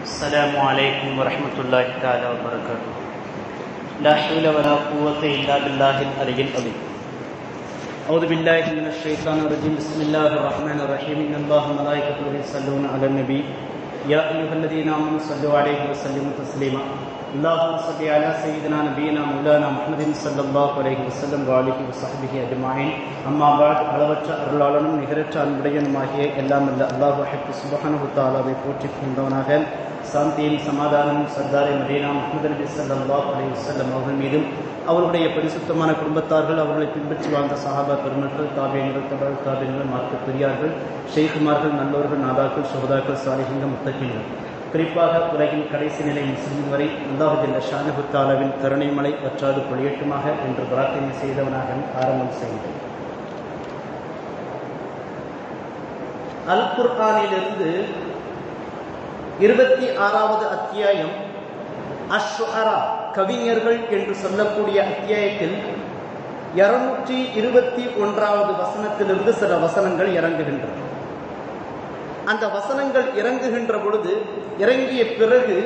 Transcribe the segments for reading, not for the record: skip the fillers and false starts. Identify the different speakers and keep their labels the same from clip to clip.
Speaker 1: السلام عليكم ورحمة الله تعالى وبركاته. لا حول ولا قوة إلا بالله العلي العظيم. أعوذ بالله من الشيطان الرجيم. بسم الله الرحمن الرحيم. إن الله وملائكته يصلون على النبي يا أيها الذين آمنوا صلوا عليه وسلموا تسليما. اللهم صل على سيدنا نبينا مولانا محمد صلى الله عليه وسلم وآله وصحبه أجمعين. أما بعد. அளவற்ற அருளாளனும் நிகரற்ற அன்புடையனுமாகிய எல்லாம் அல்ல அல்லாஹ் சுப்ஹானஹு வ தஆலாவை போற்றிப் புகழ்ந்தவனாக சாந்தியும் சமாதானமும் சர்தாரே மதீனா முஹம்மது நபி ஸல்லல்லாஹு அலைஹி வஸல்லம் அவர்கள் மீதும் அவர்களுடைய பரிசுத்தமான குடும்பத்தார்கள் அவர்களை பின்பற்றி வாழ்ந்த சஹாபா பெருமக்கள் தாபியீன்கள் தபஅ தாபியீன்கள் மார்க்க பெரியார்கள் ஷேகுமார்கள் நல்லோர்கள் நாதாக்கள் சுஹதாக்கள் சாலிஹீன்கள் முத்தகீன்கள் குறிப்பாக உலகின் கடைசி நிலை முஸ்லிம் வரை அல்லாஹ் ஜல்ல ஷானஹு வ தஆலாவின் கருணை மழை வற்றாது பொழியட்டுமாக என்று பிரார்த்தனை செய்தவனாக ஆரம்பம் செய்தேன். அல் குர்ஆனிலிருந்து 26வது அத்தியாயம் அஷ்-ஷுஅரா கவிஞர்கள் என்று சொல்லக்கூடிய அத்தியாயத்தில் 221வது வசனத்திலிருந்து சில வசனங்கள் இறங்குகின்றன. அந்த வசனங்கள் இறங்குகின்ற பொழுது இறங்கிய பிறகு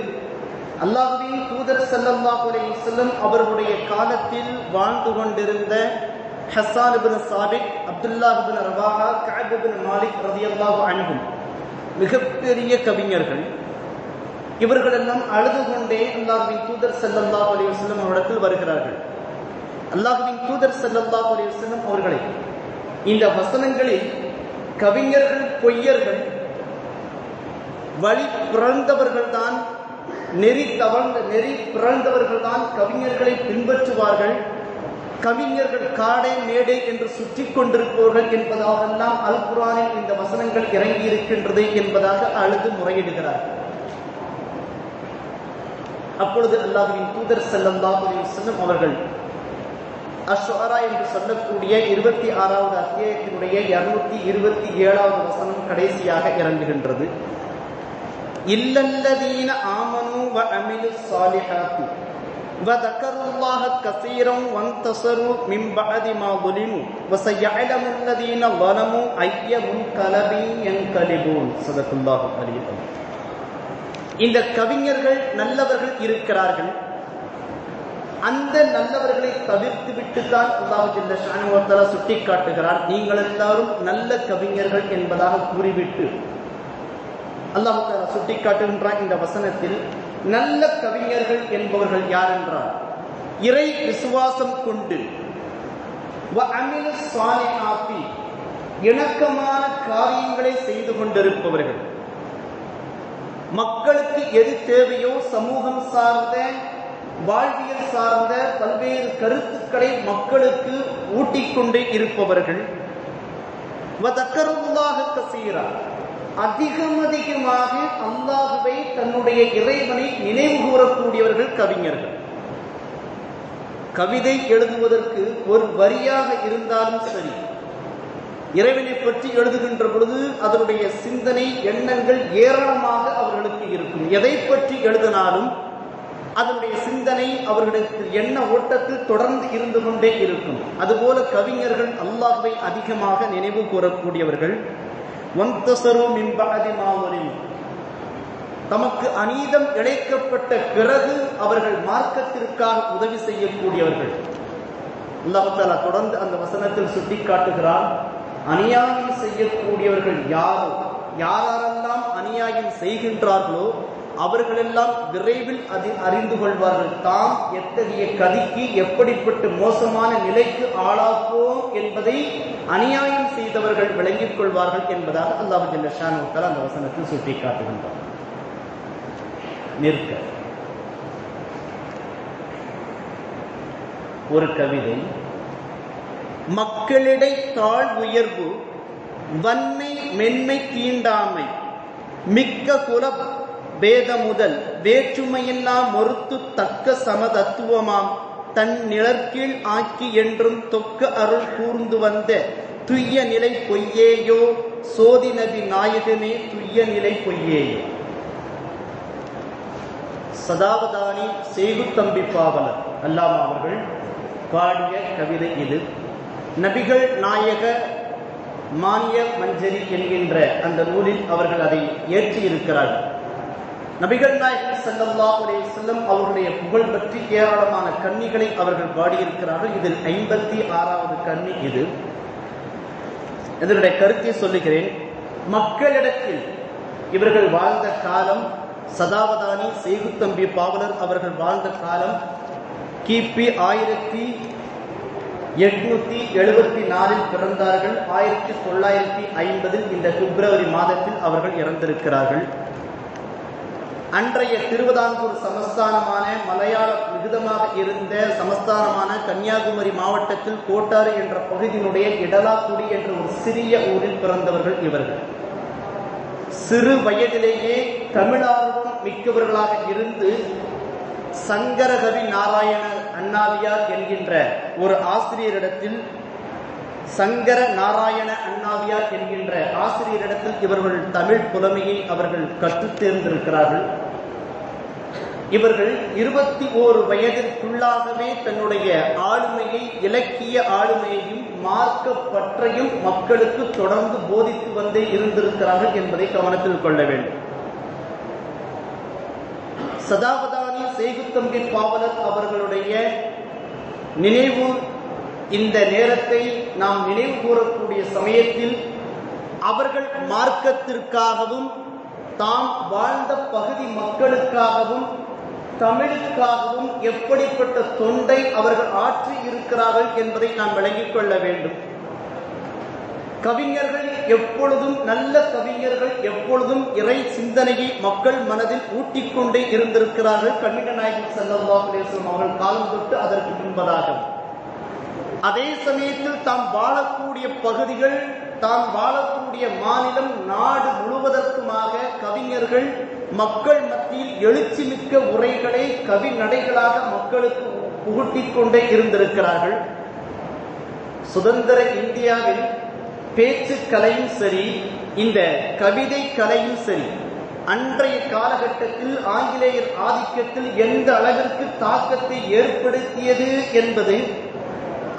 Speaker 1: அல்லாஹ்வின் தூதர் ஸல்லல்லாஹு அலைஹி வஸல்லம் அவர்களுடைய காலத்தில் வாழ்ந்து கொண்டிருந்த ஹஸ்ஸான் இப்னு சாபித், அப்துல்லாஹ் இப்னு ரவாஹா, கஅப் இப்னு மாலிக் ரலியல்லாஹு அன்ஹும் மிகப்பெரிய கவிஞர்கள். இவர்களெல்லாம் அழுது கொண்டே அல்லாஹ்வின் தூதர் ஸல்லல்லாஹு அலைஹி வஸல்லம் அவரிடத்தில் வருகிறார்கள். அல்லாஹ்வின் தூதர் ஸல்லல்லாஹு அலைஹி வஸல்லம் அவர்களை இந்த வசனங்களில் கவிஞர்கள் பொய்யர்கள், வழி பிறந்தவர்கள் தான், நெறி பிறந்தவர்கள் தான் கவிஞர்களை பின்பற்றுவார்கள், கவிஞர்கள் காடே மேடே என்று சுற்றி கொண்டிருப்பவர்கள் என்பதாகெல்லாம் அல் குர்ஆனில் இந்த வசனங்கள் இறங்கி இருக்கின்றது என்பதாக அழுது முறையிடுகிறார்கள். அப்பொழுது அல்லாஹ்வின் தூதர் ஸல்லல்லாஹு அலைஹி வஸல்லம் அவர்கள் அஷ்-ஷுஅரா என்று சொல்லக்கூடிய 26வது அத்தியாயத்தினுடைய 227வது வசனம் கடைசியாக இறங்குகின்றது. இல்லல்லதீன ஆமனு வ அமிலுஸ் ஸாலிஹாத்தி வ தக்கருல்லாஹ கஸீரன் வன்தஸரு மின் பஅதி மா ظுலிமு வ ஸயஅலமுல்லதீன ظலமு ஐய முன்கலபின் யன்கலிபூன். ஸதகல்லாஹு அலைஹி வஸல்லம். இந்த கவிஞர்கள் நல்லவர்கள் இருக்கிறார்கள். அந்த நல்லவர்களை தவிர்த்து விட்டுத்தான் அல்லாஹ் ஜல்ல ஷானஹு வ தஆலா சுட்டி காட்டுகிறார். நீங்கள் எல்லாரும் நல்ல கவிஞர்கள் என்பதாக கூறிவிட்டு அல்லாஹ் தஆலா சுட்டி காட்டுகின்றார் இந்த வசனத்தில். நல்ல கவிஞர்கள் என்பவர்கள் யார் என்றால், இறை விசுவாசம் கொண்டு வ அமிலுஸ் ஸாலிஹாத்தி இணக்கமான காரியங்களை செய்து கொண்டிருப்பவர்கள், மக்களுக்கு எது தேவையோ சமூகம் சார்ந்த வாழ்வியல் சார்ந்த பல்வேறு கருத்துக்களை மக்களுக்கு ஊட்டிக்கொண்டே இருப்பவர்கள், அதிகமாக அல்லாஹுவை தன்னுடைய இறைவனை நினைவு கூறக்கூடியவர்கள் கவிஞர்கள். கவிதை எழுதுவதற்கு ஒரு வரியாக இருந்தாலும் சரி, இறைவனை பற்றி எழுதுகின்ற பொழுது அதனுடைய சிந்தனை எண்ணங்கள் ஏராளமாக அவர்களுக்கு இருக்கும். எதை பற்றி எழுதினாலும் அதனுடைய சிந்தனை அவர்களுக்கு எண்ண ஓட்டத்தில் தொடர்ந்து இருந்து கொண்டே இருக்கும். அதுபோல கவிஞர்கள் அல்லாஹ்வை அதிகமாக நினைவு கூறக்கூடியவர்கள். வன்தஸரு மின் பஅதி மா ظுலிமு, தமக்கு அநீதம் இழைக்கப்பட்ட பிறகு அவர்கள் மார்க்கத்திற்காக உதவி செய்யக்கூடியவர்கள். அல்லாஹ் தஆலா தொடர்ந்து அந்த வசனத்தில் சுட்டி காட்டுகிறார், அநியாயம் செய்யக்கூடியவர்கள் யாரெல்லாம் அநியாயம் செய்கின்றார்களோ அவர்களெல்லாம் விரைவில் அறிந்து கொள்வார்கள், தாம் எத்தகைய கதிக்கு எப்படிப்பட்ட மோசமான நிலைக்கு ஆளாப்போம் என்பதை அநியாயம் செய்தவர்கள் விளங்கிக் கொள்வார்கள் என்பதாக அல்லாஹ் ஜல்ல ஷானஹு வ தஆலா அந்த வசனத்தில் சுட்டி காட்டுகின்றார். நிற்க ஒரு கவிதை, மக்களிடை தாழ் உயர்வு, வன்மை மென்மை தீண்டாமை, மிக்க குல பேத முதல் வேற்றுமையெல்லாம் மறுத்து தக்க சமதத்துவமாம் தன் நிழற்கீழ் ஆக்கி என்றும் தொக்க அருள் கூர்ந்து வந்த துய்ய நிலை பொய்யேயோ, சோதி நபி நாயகமே துய்ய நிலை பொய்யேயோ. சதாவதானி சேகுத்தம்பி பாவலர் அல்லாமா அவர்கள் பாடிய கவிதை இது. நபிகள் நாயக மானிய மஞ்சரி என்கின்ற அந்த நூலில் அவர்கள் அதை ஏற்றி இருக்கிறார்கள். நபிகள் நாயகம் ஸல்லல்லாஹு அலைஹி வஸல்லம் அவருடைய புகழ் பற்றி ஏராளமான கன்னிகளை அவர்கள் பாடியிருக்கிறார்கள். இதில் 56வது கன்னி இது. இதனுடைய கருத்தை சொல்லுகிறேன். மக்களிடத்தில் இவர்கள் வாழ்ந்த காலம், சதாவதானி செய்குத்தம்பி பாவலர் அவர்கள் வாழ்ந்த காலம் கிபி 1874 பிறந்தார்கள். 1950 இந்த பிப்ரவரி மாதத்தில் அவர்கள் இறந்திருக்கிறார்கள். அன்றைய திருவிதாங்கூர் சமஸ்தானமான மலையாள விகிதமாக இருந்த சமஸ்தானமான கன்னியாகுமரி மாவட்டத்தில் கோட்டாறு என்ற பகுதியினுடைய இடலாக்குடி என்ற ஒரு சிறிய ஊரில் பிறந்தவர்கள் இவர்கள். சிறு வயதிலேயே தமிழார்வம் மிக்கவர்களாக இருந்து சங்கரகவி நாராயண அண்ணாவியார் என்கின்ற ஒரு ஆசிரியரிடத்தில், சங்கர நாராயண அண்ணாவியார் என்கின்ற ஆசிரியரிடத்தில் இவர்கள் தமிழ் புலமையை அவர்கள் கற்றுத் தேர்ந்திருக்கிறார்கள். இவர்கள் 21 வயதிற்குள்ளாகவே தன்னுடைய ஆளுமையை, இலக்கிய ஆளுமையையும் மார்க்க பற்றையும் மக்களுக்கு தொடர்ந்து போதித்து வந்தே இருந்திருக்கிறார்கள் என்பதை கவனத்தில் கொள்ள வேண்டும். சதாவதானி செய்குத்தம்பி பாவலர் அவர்களுடைய நினைவு இந்த நேரத்தை நாம் நினைவு கூறக்கூடிய சமயத்தில் அவர்கள் மார்க்கத்திற்காகவும் தாம் வாழ்ந்த பகுதி மக்களுக்காகவும் தமிழுக்காகவும் எப்படிப்பட்ட தொண்டை அவர்கள் ஆற்றி இருக்கிறார்கள் என்பதை நாம் விளங்கிக் கொள்ள வேண்டும். கவிஞர்கள் எப்பொழுதும், நல்ல கவிஞர்கள் எப்பொழுதும் இறை சிந்தனையை மக்கள் மனதில் ஊட்டிக்கொண்டே இருந்திருக்கிறார்கள். கண்மணி நாயகம் ஸல்லல்லாஹு அலைஹி வஸல்லம் அவர்கள் காலம் தொட்டு அதற்கு முன்பதாக. அதே சமயத்தில் தாம் வாழக்கூடிய பகுதிகள், தாம் வாழக்கூடிய மாநிலம், நாடு முழுவதற்குமாக கவிஞர்கள் மக்கள் மத்தியில் எழுச்சி மிக்க உரைகளை கவி நடைகளாக மக்களுக்கு புகட்டிக் கொண்டே இருந்திருக்கிறார்கள். சுதந்திர இந்தியாவில் பேச்சு கலையும் சரி, இந்த கவிதை கலையும் சரி, அன்றைய காலகட்டத்தில் ஆங்கிலேயர் ஆதிக்கத்தில் எந்த அளவிற்கு தாக்கத்தை ஏற்படுத்தியது என்பது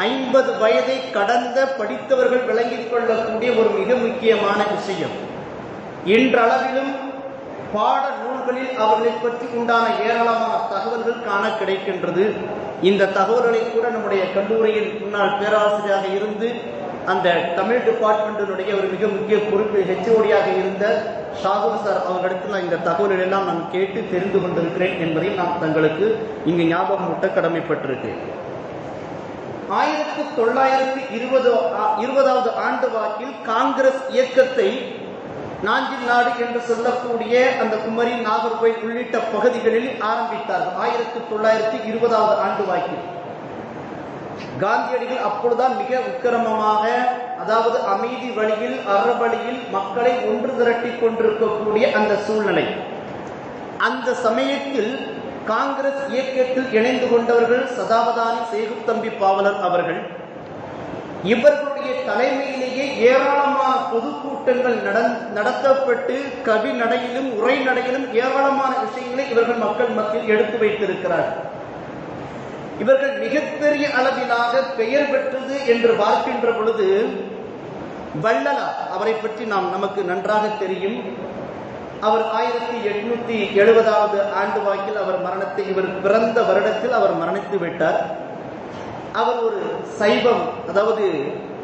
Speaker 1: 50 வயதை கடந்த படித்தவர்கள் விளங்கிக் கொள்ளக்கூடிய ஒரு மிக முக்கியமான விஷயம். இன்றளவிலும் பாட நூல்களில் அவர்களை பற்றி உண்டான ஏராளமான தகவல்கள் காண கிடைக்கின்றது. இந்த தகவல்களை கூட நம்முடைய கல்லூரியில் முன்னாள் பேராசிரியராக இருந்து அந்த தமிழ் டிபார்ட்மெண்டினுடைய ஒரு மிக முக்கிய பொறுப்பு HOD-யாக இருந்த ஷாகுல் சார் அவர்களிடத்தில் இந்த தகவல்கள் எல்லாம் நான் கேட்டு தெரிந்து கொண்டிருக்கிறேன் என்பதை நான் தங்களுக்கு இங்கு ஞாபகம் ஊட்ட கடமைப்பட்டிருக்கேன். 1920வது ஆண்டு வாக்கில் காங்கிரஸ் இயக்கத்தை நாஞ்சில் நாடு என்று சொல்லக்கூடிய அந்த குமரி, நாகர்கோவில் உள்ளிட்ட பகுதிகளில் ஆரம்பித்தார்கள். 1920வது ஆண்டு வாக்கில் காந்தியடிகள் அப்பொழுதுதான் மிக உக்கிரமமாக, அதாவது அமைதி வழியில், அறவழியில் மக்களை ஒன்று திரட்டி கொண்டிருக்கக்கூடிய அந்த சூழ்நிலை. அந்த சமயத்தில் காங்கிரஸ் இயக்கத்தில் இணைந்து கொண்டவர்கள் சதாவதானி செய்குத்தம்பி பாவலர் அவர்கள். இவர்களுடைய தலைமையிலேயே ஏராளமான பொதுக்கூட்டங்கள் நடத்தப்பட்டு கவி நடையிலும் உரை நடையிலும் ஏராளமான விஷயங்களை இவர்கள் மக்கள் மத்தியில் எடுத்து வைத்திருக்கிறார்கள். இவர்கள் மிகப்பெரிய அளவிலாக பெயர் பெற்றது என்று பார்க்கின்ற பொழுது வள்ளலார் அவரை பற்றி நமக்கு நன்றாக தெரியும். அவர் 1870வது ஆண்டு வாக்கில் அவர் மரணத்தை, இவர் பிறந்த வருடத்தில் அவர் மரணித்து விட்டார். அவர் ஒரு சைவம், அதாவது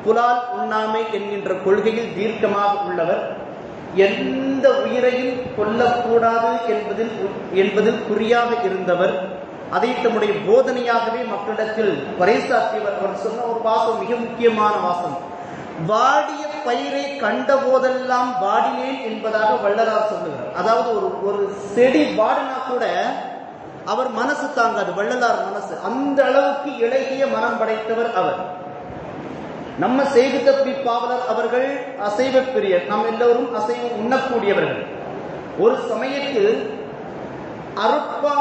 Speaker 1: புலால் உண்ணாமை என்கின்ற கொள்கையில் தீர்க்கமாக உள்ளவர். எந்த உயிரையும் கொல்லக்கூடாது என்பதில் குறியாக இருந்தவர். அதை தம்முடைய போதனையாகவே மக்களிடத்தில் பறைசாற்றியவர். அவர் சொன்ன ஒரு வாசம் மிக முக்கியமான வாசம். வாடிய பயிரை கண்ட போதெல்லாம் வாடினேன் என்பதாக வள்ளலார் சொல்லுகிறார். அதாவது ஒரு செடி வாடினா கூட அவர் மனசு தாங்காது, வள்ளலார் மனசு. அந்த அளவுக்கு இளகிய மனம் படைத்தவர் அவர். நம்ம செய்குத்தம்பி பாவலர் அவர்கள் அசைவ பிரியர், நாம் எல்லோரும் அசைவம் உண்ணக்கூடியவர்கள். ஒரு சமயத்தில் அருட்பா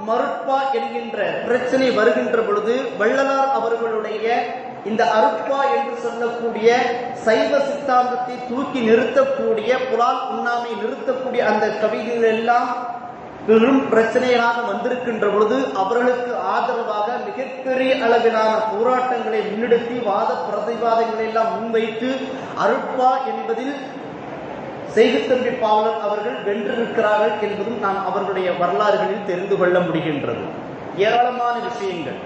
Speaker 1: மருட்பா என்கின்ற பிரச்சனை வருகின்ற பொழுது வள்ளலார் அவர்களுடைய இந்த அருட்பா என்று சொல்லக்கூடிய சைவ சித்தாந்தத்தை தூக்கி நிறுத்தக்கூடிய, புலால் உண்ணாமை நிறுத்தக்கூடிய அந்த கவிகள் எல்லாம் பெரும் பிரச்சனையாக வந்திருக்கின்ற பொழுது அவர்களுக்கு ஆதரவாக மிகப்பெரிய அளவிலான போராட்டங்களை முன்னெடுத்து வாத பிரதிவாதங்களை எல்லாம் முன்வைத்து அருட்பா என்பதில் செய்குத்தம்பி பாவலர் அவர்கள் வென்றிருக்கிறார்கள் என்பதும் நாம் அவர்களுடைய வரலாறுகளில் தெரிந்து கொள்ள முடிகின்றது. ஏராளமான விஷயங்கள்.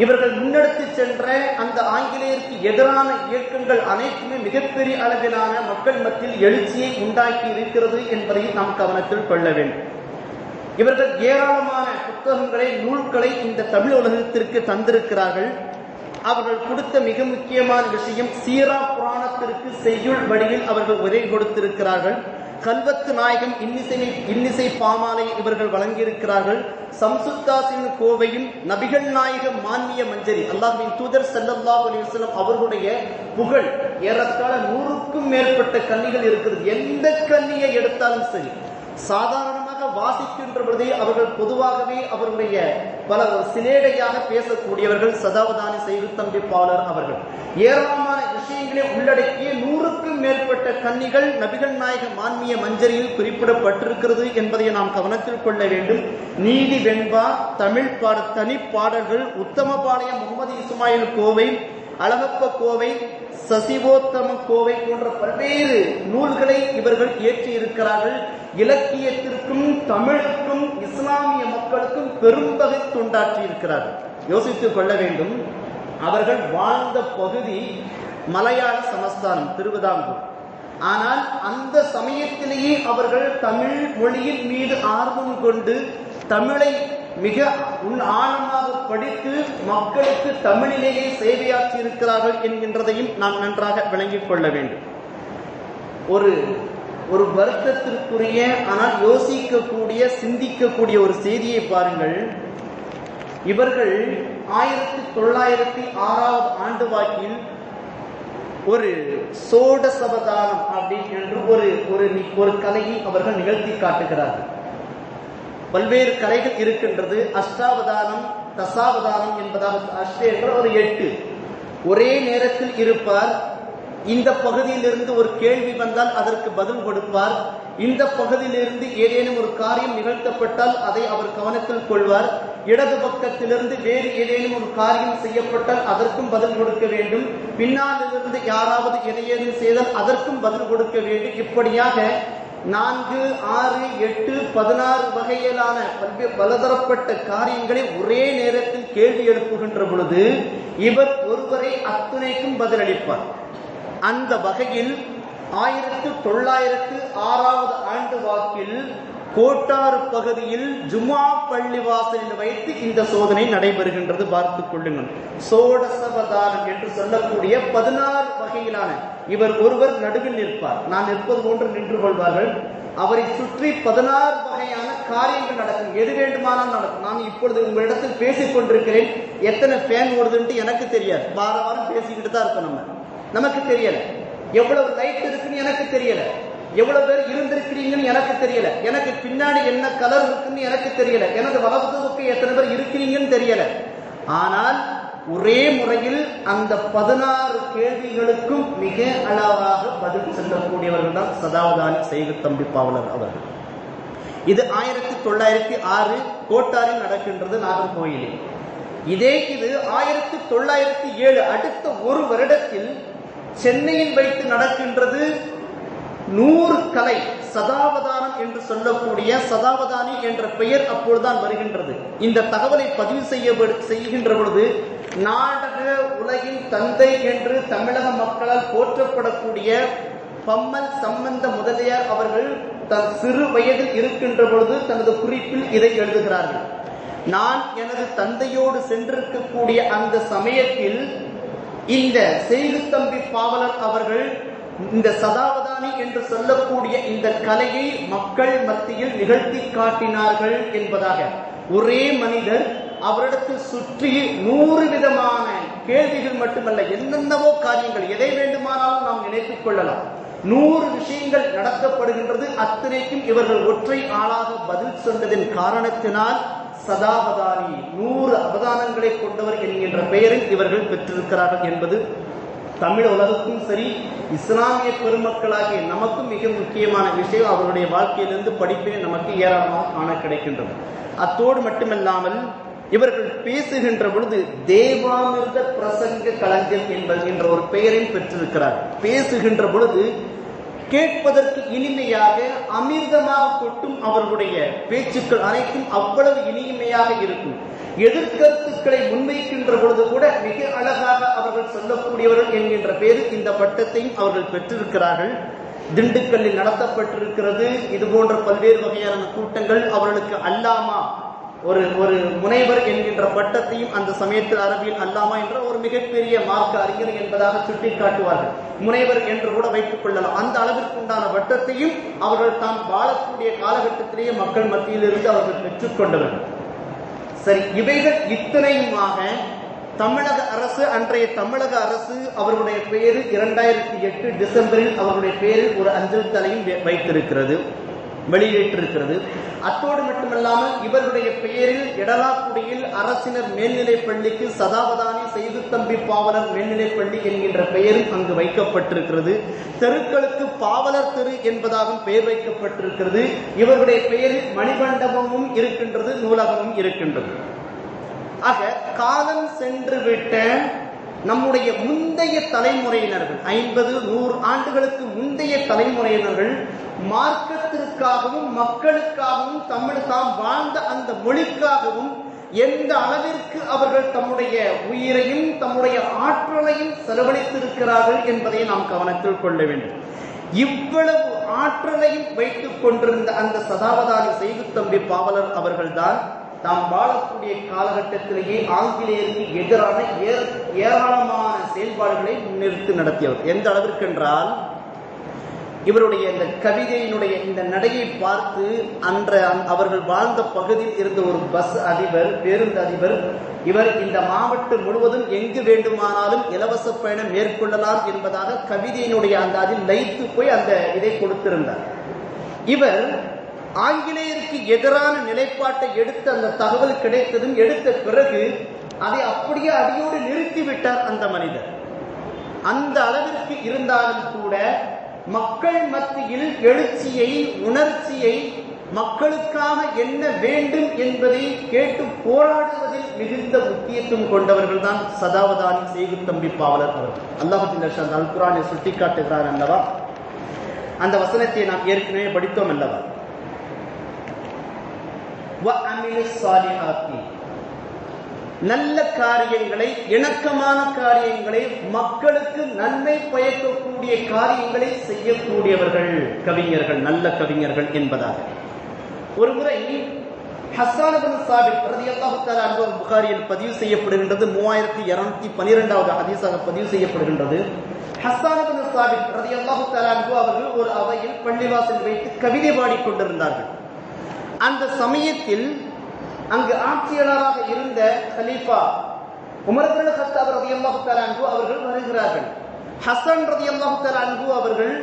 Speaker 1: இவர்கள் முன்னெடுத்து சென்ற அந்த ஆங்கிலேயருக்கு எதிரான இயக்கங்கள் அனைத்துமே மிகப்பெரிய அளவிலான மக்கள் மத்தியில் எழுச்சியை உண்டாக்கி இருக்கிறது என்பதை நாம் கவனத்தில் கொள்ள வேண்டும். இவர்கள் ஏராளமான புத்தகங்களை, நூல்களை இந்த தமிழ் உலகத்திற்கு தந்திருக்கிறார்கள். அவர்கள் கொடுத்த மிக முக்கியமான விஷயம், சீரா புராணத்திற்கு செய்யுள் வடிவில் அவர்கள் உரை கொடுத்திருக்கிறார்கள். கல்வத்து நாயகம் இன்னிசை பாமாலை இவர்கள் வழங்கியிருக்கிறார்கள். சம்சுத்தாசின் கோவையும் நபிகள் நாயகம் மான்மிய மஞ்சரி, அல்லாஹ்வின் தூதர் ஸல்லல்லாஹு அலைஹி வஸல்லம் அவர்களுடைய புகழ் ஏறத்தாழ 100க்கும் மேற்பட்ட கன்னிகள் இருக்கிறது. எந்த கன்னியை எடுத்தாலும் சரி, சாதாரணமாக வாசிக்கின்ற பொழுதே அவர்கள் பொதுவாகவே அவருடைய பல சிலேடையாக பேசக்கூடியவர்கள் சதாவதானி செய்குத்தம்பி பாவலர் அவர்கள். ஏராளமான விஷயங்களை உள்ளடக்கிய 100க்கும் மேற்பட்ட கன்னிகள் நபிகள் நாயக மான்மிய மஞ்சரியில் குறிப்பிடப்பட்டிருக்கிறது என்பதை நாம் கவனத்தில் கொள்ள வேண்டும். நீதி வெண்பா, தமிழ் தனி பாடல்கள், உத்தமபாளையம் முகமது இஸ்மாயில் கோவை, அழகப்ப கோவை, சசிவோத்தம கோவை போன்ற பல்வேறு நூல்களை இவர்கள் இயற்றி இருக்கிறார்கள். இலக்கியத்திற்கும் தமிழுக்கும் இஸ்லாமிய மக்களுக்கும் பெரும்பகை தொண்டாற்றி இருக்கிறார்கள். யோசித்துக் கொள்ள வேண்டும். அவர்கள் வாழ்ந்த பகுதி மலையாள சமஸ்தானம், திருவிதாங்கூர். ஆனால் அந்த சமயத்திலேயே அவர்கள் தமிழ் மொழியின் மீது ஆர்வம் கொண்டு தமிழை மிக ஆழமாக படித்து மக்களுக்கு தமிழிலேயே சேவையாற்றி இருக்கிறார்கள் என்கின்றதையும் நாம் நன்றாக விளங்கிக் கொள்ள வேண்டும். ஒரு வருத்தத்திற்குரிய ஆனால் யோசிக்கக்கூடிய, சிந்திக்கக்கூடிய ஒரு செய்தியை பாருங்கள். இவர்கள் 1906 ஆண்டு வாக்கில் ஒரு சோடசவதானம் அப்படின்னு ஒரு கலையை அவர்கள் நிகழ்த்தி காட்டுகிறார்கள். பல்வேறு கலைகள் இருக்கின்றது. அஷ்டாவதானம், தசாவதானம் என்பதாக, அஷ்ட என்ற ஒரு 8 ஒரே நேரத்தில் இருப்பார். இந்த பகுதியிலிருந்து ஒரு கேள்வி வந்தால் அதற்கு பதில் கொடுப்பார். இந்த பகுதியிலிருந்து ஏதேனும் ஒரு காரியம் நிகழ்த்தப்பட்டால் அதை அவர் கவனத்தில் கொள்வார். இடது பக்கத்திலிருந்து வேறு ஏதேனும் ஒரு காரியம் செய்யப்பட்டால் அதற்கும் பதில் கொடுக்க வேண்டும். பின்னாலிருந்து யாராவது எதையேனும் செய்தால் அதற்கும் பதில் கொடுக்க வேண்டும். இப்படியாக 4, 6, 8, 16 வகையிலான பலதரப்பட்ட காரியங்களை ஒரே நேரத்தில் கேள்வி எழுப்புகின்ற பொழுது இவர் ஒருவரை அத்துணைக்கும் பதிலளிப்பார். அந்த வகையில் 1906 ஆண்டு வாக்கில் கோட்டாறு பகுதியில் ஜுமா பள்ளிவாசலில் வைத்து இந்த சோதனை நடைபெறுகின்றது. பார்த்துக் கொள்ளுங்கள். சோடசவதானம் என்று சொல்லக்கூடிய 16 வகையிலான, இவர் ஒருவர் நடுவில் நிற்பார். நான் நிற்பது போன்று நின்று கொள்வார்கள். அவரை சுற்றி 16 வகையான காரியங்கள் நடக்கும். எது வேண்டுமானால் நடக்கும். நான் இப்பொழுது உங்களிடத்தில் பேசிக் கொண்டிருக்கிறேன். எத்தனை ஃபேன் ஓடுதுன்ட்டு எனக்கு தெரியாது. வாரம் பேசிக்கிட்டு தான் இருக்கோம். நமக்கு தெரியல. எவ்வளவு லைட் இருக்குன்னு எனக்கு தெரியல. எவ்வளவு பேர் இருந்திருக்கிறீங்கன்னு எனக்கு தெரியல. எனக்கு பின்னாடி என்ன கலர் இருக்குன்னு எனக்கு தெரியல. எனது வலதுக்கு எத்தனை பேர் இருக்கிறீங்கன்னு தெரியல. ஆனால் ஒரே முறையில் அந்த 16 கேள்விகளுக்கும் மிக அழகாக பதில் சொல்லக்கூடியவர்கள் தான் சதாவதானி செய்குத்தம்பி பாவலர் அவர்கள். இது 1906 கோட்டாரில் நடக்கின்றது, நாகர்கோயிலில். இது 1907 அடுத்த ஒரு வருடத்தில் சென்னையில் வைத்து நடக்கின்றது. 100 கலை சதாவதானம் என்று சொல்லக்கூடிய சதாவதானி என்ற பெயர் அப்பொழுதுதான் வருகின்றது. இந்த தகவலை பதிவு செய்கின்ற பொழுது நாடக உலகின் தந்தை என்று தமிழக மக்களால் போற்றப்படக்கூடிய பம்மல் சம்பந்த முதலியார் அவர்கள் தன் சிறு வயதில் இருக்கின்ற பொழுது தனது குறிப்பில் இதை எழுதுகிறார்கள். நான் எனது தந்தையோடு சென்றிருக்கக்கூடிய அந்த சமயத்தில் இந்த செய்குத்தம்பி பாவலர் அவர்கள் இந்த சதாவதானி என்று சொல்லக்கூடிய இந்த கலையை மக்கள் மத்தியில் நிகழ்த்தி காட்டினார்கள் என்பதாக. ஒரே மனிதர் அவரிடத்தில் சுற்றி 100 விதமான கேள்விகள் மட்டுமல்ல, என்னென்னவோ காரியங்கள், எதை வேண்டுமானாலும் நாம் நினைத்துக் கொள்ளலாம். 100 விஷயங்கள் நடத்தப்படுகின்றது. அத்தனைக்கும் இவர்கள் ஒற்றை ஆளாக பதில் சொன்னதின் காரணத்தினால் சதாவதானி 100 அவதானங்களை கொண்டவர் என்கின்ற பெயரில் இவர்கள் பெற்றிருக்கிறார்கள் என்பது தமிழ் உலகத்துக்கும் சரி, இஸ்லாமிய பெருமக்களாகிய நமக்கும் மிக முக்கியமான விஷயம். அவருடைய வாழ்க்கையிலிருந்து படிப்பே நமக்கு ஏராளமாக காண கிடைக்கின்றது. அத்தோடு மட்டுமல்லாமல் இவர்கள் பேசுகின்ற பொழுது தேவாமிர்த பிரசங்க கலைஞர் என்ற ஒரு பெயரையும் பெற்றிருக்கிறார். பேசுகின்ற பொழுது கேட்பதற்கு இனிமையாக அமிர்தமாக கொட்டும் அவர்களுடைய பேச்சுக்கள் அனைத்தும் அவ்வளவு இனிமையாக இருக்கும். எதிர்கருத்துக்களை முன்வைக்கின்ற பொழுது கூட மிக அழகாக அவர்கள் சொல்லக்கூடியவர்கள் என்கின்ற பேரில் இந்த பட்டத்தையும் அவர்கள் பெற்றிருக்கிறார்கள். திண்டுக்கல்லில் நடத்தப்பட்டிருக்கிறது இது போன்ற பல்வேறு வகையான கூட்டங்கள். அவர்களுக்கு அல்லாமா ஒரு முனைவர் என்கின்ற பட்டத்தையும் அந்த சமயத்தில் அரபியில் அல்லாமா என்ற ஒரு மிகப்பெரிய மார்க்க அறிஞர் என்பதாக சுட்டிக்காட்டுவார்கள். முனைவர் என்று கூட வைத்துக் கொள்ளலாம். அந்த அளவிற்கு உண்டான பட்டத்தையும் அவர்கள் தாம் வாழக்கூடிய காலகட்டத்திலேயே மக்கள் மத்தியிலிருந்து அவர்கள் பெற்றுக் கொண்டவர்கள். சரி, இவைகள் இத்தனையுமாக தமிழக அரசு, அன்றைய தமிழக அரசு அவர்களுடைய பெயரில் 2008 டிசம்பரில் அவர்களுடைய பெயரில் ஒரு அஞ்சல் தலையும் வைத்திருக்கிறது, வெளியிட்டிருக்கிறது. அத்தோடு மட்டுமல்லாமல் இவர்களுடைய பெயரில் எடலாக்குடியில் அரசினர் மேல்நிலைப் பள்ளிக்கு சதாவதானி செய்து தம்பி பாவலர் மேல்நிலைப் பள்ளி என்கின்ற பெயரும் அங்கு வைக்கப்பட்டிருக்கிறது. தெருக்களுக்கு பாவலர் தெரு என்பதாகவும் பெயர் வைக்கப்பட்டிருக்கிறது. இவர்களுடைய பெயரில் மணிமண்டபமும் இருக்கின்றது, நூலகமும் இருக்கின்றது. ஆக காலம் சென்று விட்ட நம்முடைய முந்தைய தலைமுறையினர்கள், 50-100 ஆண்டுகளுக்கு முந்தைய தலைமுறையினர்கள் மார்க்கத்திற்காகவும் மக்களுக்காகவும் தாம் வாழ்ந்த அந்த மொழிக்காகவும் எந்த அளவிற்கு அவர்கள் தம்முடைய உயிரையும் தம்முடைய ஆற்றலையும் செலவழித்திருக்கிறார்கள் என்பதை நாம் கவனத்தில் கொள்ள வேண்டும். இவ்வளவு ஆற்றலையும் வைத்துக் கொண்டிருந்த அந்த சதாவதானி செய்து தம்பி பாவலர் அவர்கள்தான் தாம் வாழக்கூடிய காலகட்டத்திலேயே ஆங்கிலேயருக்கு எதிரான ஏராளமான செயல்பாடுகளை முன்னிறுத்தி நடத்தியவர். எந்த அளவிற்கு என்றால், இவருடைய இந்த கவிதையினுடைய இந்த நடையை பார்த்து அவர்கள் வாழ்ந்த பகுதியில் இருந்த ஒரு பஸ் அதிபர், பேருந்து அதிபர், இவர் இந்த மாவட்டம் முழுவதும் எங்கு வேண்டுமானாலும் இலவச பயணம் மேற்கொள்ளலாம் என்பதாக கவிதையினுடைய அந்த அதில் லைத்து போய் அந்த இதை கொடுத்திருந்தார். இவர் ஆங்கிலேயருக்கு எதிரான நிலைப்பாட்டை எடுத்து அந்த தகவல் கிடைத்ததும் எடுத்த பிறகு அதை அப்படியே அடியோடு நிறுத்திவிட்டார் அந்த மனிதர். அந்த அளவிற்கு இருந்தாலும் கூட மக்கள் மத்தியில் எழுச்சியை, உணர்ச்சியை, மக்களுக்காக என்ன வேண்டும் என்பதை கேட்டு போராடுவதில் மிகுந்த முக்கியத்துவம் கொண்டவர்கள் தான் சதாவதானி செய்கு தம்பி பாவலர் அவர்கள். அல்லாஹ் அல் குர்ஆனை சுட்டிக்காட்டுகிறார் அல்லவா? அந்த வசனத்தை நாம் ஏற்கனவே படித்தோம் அல்லவா? நல்ல காரியங்களை, இணக்கமான காரியங்களை, மக்களுக்கு நன்மை பயக்கக்கூடிய காரியங்களை செய்யக்கூடியவர்கள் கவிஞர்கள், நல்ல கவிஞர்கள் என்பதாக. ஒருமுறை ஹஸ்ஸான் இப்னு சாபித் ரலியல்லாஹு தஆலா அன்ஹு புகாரியில் பதிவு செய்யப்படுகின்றது. 3212வது ஹதீஸாக பதிவு செய்யப்படுகின்றது. ஹஸ்ஸான் இப்னு சாபித் ரலியல்லாஹு தஆலா அன்ஹு அவர்கள் ஒரு அவையில் பள்ளிவாசல் வைத்து கவிதை பாடிக்கொண்டிருந்தார்கள். அந்த சமயத்தில் அங்கு ஆட்சியாளராக இருந்த கலீஃபா உமர் இப்னு கத்தாப் ரலியல்லாஹு தஆலா அன்ஹு அவர்கள் வருகிறார்கள். ஹஸ்ஸான் ரலியல்லாஹு தஆலா அன்ஹு அவர்கள்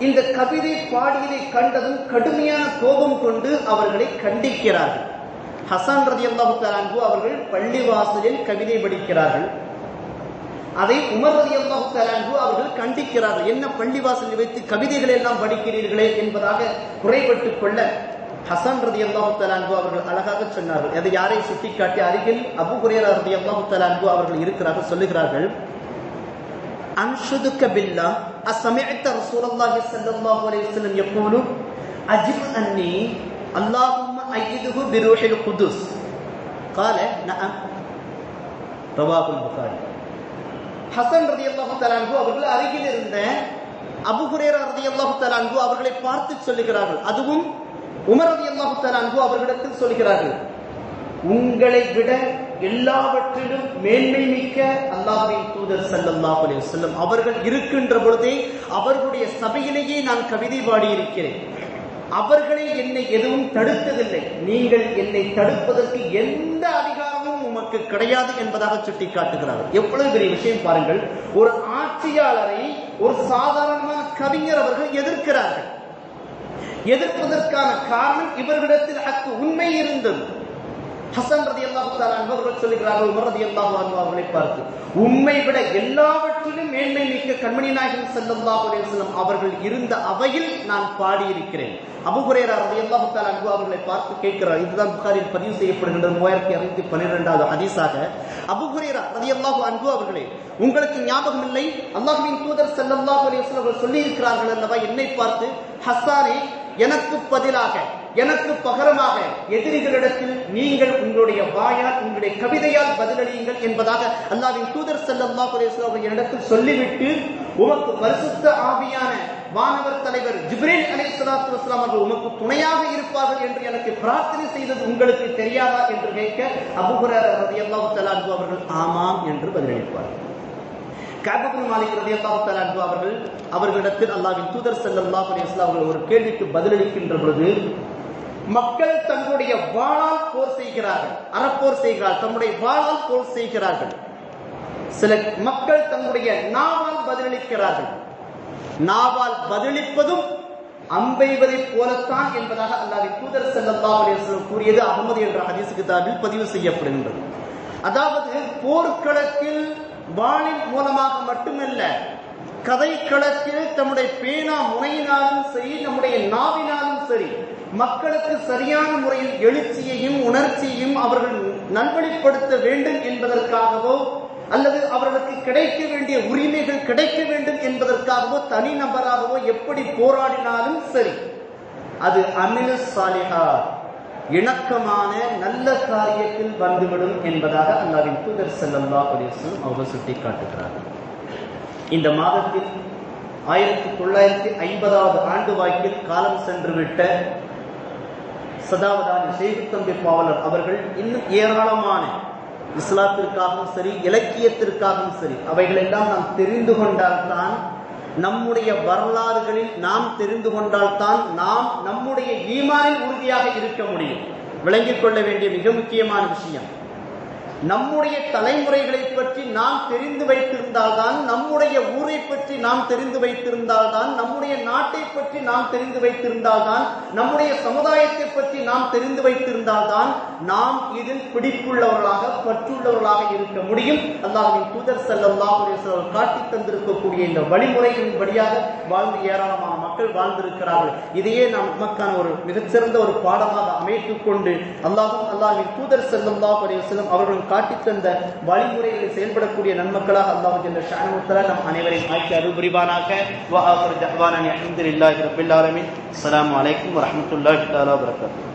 Speaker 1: இந்த கவிதை பாடியதை கண்டதும் கடுமையான கோபம் கொண்டு அவர்களை கண்டிக்கிறார்கள். ஹஸ்ஸான் ரலியல்லாஹு தஆலா அன்ஹு அவர்கள் பள்ளிவாசலில் கவிதை படிக்கிறார்கள். அதை உமர் ரலியல்லாஹு தஆலா அன்ஹு அவர்கள் கண்டிக்கிறார்கள். என்ன பள்ளிவாசலில் வைத்து கவிதைகளை எல்லாம் படிக்கிறீர்களே என்பதாக குறைபட்டுக் கொள்ள ஹஸ்ஸான் ரலியல்லாஹு தஆலா அன்ஹு அவர்கள் அழகாக சொன்னார்கள். அதை யாரை சுட்டிக்காட்டி, அருகில் அபூ ஹுரைரா ரலியல்லாஹு தஆலா அன்ஹு அவர்கள் இருக்கிறார்கள். சொல்லுகிறார்கள், அன்ஷுதுக பில்லாஹ் அஸமிஅத ரசூலுல்லாஹி ஸல்லல்லாஹு அலைஹி வஸல்லம் யகூலு அஜிப் அன்னி அல்லாஹும்ம அய்யிதுஹு பிரூஹில் குதுஸ் قال نعم ரவாஹு புகாரி. ஹஸ்ஸான் ரலியல்லாஹு தஆலா அன்ஹு அவர்கள் அருகில் இருந்த அபூ ஹுரைரா ரலியல்லாஹு தஆலா அன்ஹு அவர்களை பார்த்து சொல்லுகிறார்கள். அதுவும் உமர் ரலியல்லாஹு தஆலா அன்ஹு அவர்களிடத்தில் சொல்கிறார்கள், உங்களை விட எல்லாவற்றிலும் மேன்மை மிக்க அல்லாஹ்வின் தூதர் ஸல்லல்லாஹு அலைஹி வஸல்லம் அவர்கள் இருக்கின்ற பொழுதே அவர்களுடைய சபையிலேயே நான் கவிதை பாடி இருக்கிறேன். அவர்களை என்னை எதுவும் தடுத்ததில்லை. நீங்கள் என்னை தடுப்பதற்கு எந்த அதிகாரமும் உமக்கு கிடையாது என்பதாக சுட்டி காட்டுகிறார்கள். எவ்வளவு பெரிய விஷயம் பாருங்கள். ஒரு ஆட்சியாளரை ஒரு சாதாரணமான கவிஞர் அவர்கள் எதிர்க்கிறார்கள். எதிர்ப்பதற்கான காரணம் இவர்களிடத்தில் உண்மை இருந்தது. ஹசன் ரலியல்லாஹு தஆலா அன்ஹு அவர்கள் சொல்கிறார்கள் உமர் ரலியல்லாஹு அன்ஹு அவர்களை பார்த்து, உம்மை விட எல்லாவற்றிலும் மேன்மை மிக்க கண்மணி நாயகம் ஸல்லல்லாஹு அலைஹி வஸல்லம் அவர்கள் இருந்த அவையில் நான் பாடியிருக்கிறேன். அபூ ஹுரைரா ரலியல்லாஹு தஆலா அன்ஹு அவர்களை பார்த்து கேட்கிறார். இதுதான் புகாரில் பதிவு செய்யப்படுகின்ற 3612வது ஹதீஸாக. அபூ ஹுரைரா ரலியல்லாஹு அன்ஹு அவர்களே, உங்களுக்கு ஞாபகம் இல்லை, அல்லாஹ்வின் தூதர் ஸல்லல்லாஹு அலைஹி வஸல்லம் அவர்கள் சொல்லி இருக்கிறார்கள் அல்லவா என்னை பார்த்து, ஹஸ்ஸானே, எனக்கு பதிலாக, எனக்கு பகரமாக எதிரிகளிடத்தில் நீங்கள் உங்களுடைய வாயால், உங்களுடைய கவிதையால் பதிலளியுங்கள் என்பதாக அல்லாஹ்வின் தூதர் ஸல்லல்லாஹு அலைஹி வஸல்லம் என்னிடத்தில் சொல்லிவிட்டு, உமக்கு பரிசுத்த ஆவியான வானவர் தலைவர் ஜிப்ரீல் அலைஹிஸ்ஸலாத்து வஸ்ஸலாம் அவர்கள் உமக்கு துணையாக இருப்பார்கள் என்று எனக்கு பிரார்த்தனை செய்தது உங்களுக்கு தெரியாதா என்று கேட்க, அபூ ஹுரைரா ரலியல்லாஹு தஆலா அன்ஹு அவர்கள் ஆமாம் என்று பதிலளிப்பார்கள். கஅப் இப்னு மாலிக் ரலியல்லாஹு தஆலா அன்ஹு அவர்கள் அவர்களிடத்தில் அல்லாஹ்வின் தூதர் ஸல்லல்லாஹு அலைஹி வஸல்லம் அவர்கள் ஒரு கேள்விக்கு பதிலளிக்கின்ற பொழுது, மக்கள் தங்களுடைய வாளால் போர் செய்கிறார்கள், அறப்போர் செய்கிறார்கள், தம்முடைய வாளால் போர் செய்கிறார்கள். சில மக்கள் தங்களுடைய நாவால் பதிலளிக்கிறார்கள். நாவால் பதிலளிப்பதும் அம்பெய்வதை போலத்தான் என்பதாக அல்லாஹ்வின் தூதர் ஸல்லல்லாஹு அலைஹி வஸல்லம் கூறியது அஹ்மது என்ற ஹதீஸ் கிதாபில் பதிவு செய்யப்படுகின்றது. அதாவது போர்க்களத்தில் வாளின் மூலமாக மட்டுமல்ல, கதைக்களத்தில் தம்முடைய பேனா முனையினாலும் சரி, நம்முடைய நாவினாலும் சரி, மக்களுக்கு சரியான முறையில் எழுச்சியையும் உணர்ச்சியையும் அவர்கள் நல்வழிப்படுத்த வேண்டும் என்பதற்காகவோ அல்லது அவர்களுக்கு கிடைக்க வேண்டிய உரிமைகள் கிடைக்க வேண்டும் என்பதற்காகவோ தனிநபராகவோ எப்படி போராடினாலும் சரி, அது அமில் சாலிஹா, இணக்கமான நல்ல காரியத்தில் வந்துவிடும் என்பதாக அல்லாஹ்வின் தூதர் ஸல்லல்லாஹு அலைஹி வஸல்லம் அவர்கள் சுட்டிக்காட்டுகிறார்கள். இந்த மாதத்தில் 1950வது ஆண்டு வாக்கில் காலம் சென்றுவிட்ட சதாவதானி ஷேக் தம்பி பாவலர் அவர்கள் இன்னும் ஏராளமான இஸ்லாத்திற்காகவும் சரி, இலக்கியத்திற்காகவும் சரி, அவைகளெல்லாம் நாம் தெரிந்து கொண்டால்தான், நம்முடைய வரலாறுகளில் நாம் தெரிந்து கொண்டால்தான் நாம் நம்முடைய ஈமானில் உறுதியாக இருக்க முடியும். விளங்கிக் கொள்ள வேண்டிய மிக முக்கியமான விஷயம், நம்முடைய தலைமுறைகளை பற்றி நாம் தெரிந்து வைத்திருந்தால்தான், நம்முடைய ஊரை பற்றி நாம் தெரிந்து வைத்திருந்தால்தான், நம்முடைய நாட்டை பற்றி நாம் தெரிந்து வைத்திருந்தால்தான், நம்முடைய சமுதாயத்தை பற்றி நாம் தெரிந்து வைத்திருந்தால்தான் நாம் இதில் பிடிப்புள்ளவர்களாக, பற்றுள்ளவர்களாக இருக்க முடியும். அல்லாஹ்வின் தூதர் ஸல்லல்லாஹு அலைஹி வஸல்லம் காட்டி தந்திருக்கக்கூடிய இந்த வழிமுறைகளின் படியாக வாழ்ந்து ஏராளமான மக்கள் வாழ்ந்திருக்கிறார்கள். இதையே நாம் நமக்கான ஒரு மிகச்சிறந்த ஒரு பாடமாக அமைத்துக் கொண்டு அல்லாஹ்வும் அல்லாஹ்வின் தூதர் ஸல்லல்லாஹு அலைஹி வஸல்லம் அவர்கள் காட்டி தந்த வழிமுறைகளை செயல்படக்கூடிய நன்மக்களாக அல்லாஹ் ஜல்ல ஷானஹு வ தஆலா நம் அனைவரையும் ஆக்கி அருள் புரிவானாக. வ ஆகிரு தஅவானா அல்ஹம்துலில்லாஹி ரப்பில் ஆலமீன். அஸ்ஸலாமு அலைக்கும் வ ரஹ்மத்துல்லாஹி தஆலா வ பரகாத்துஹு.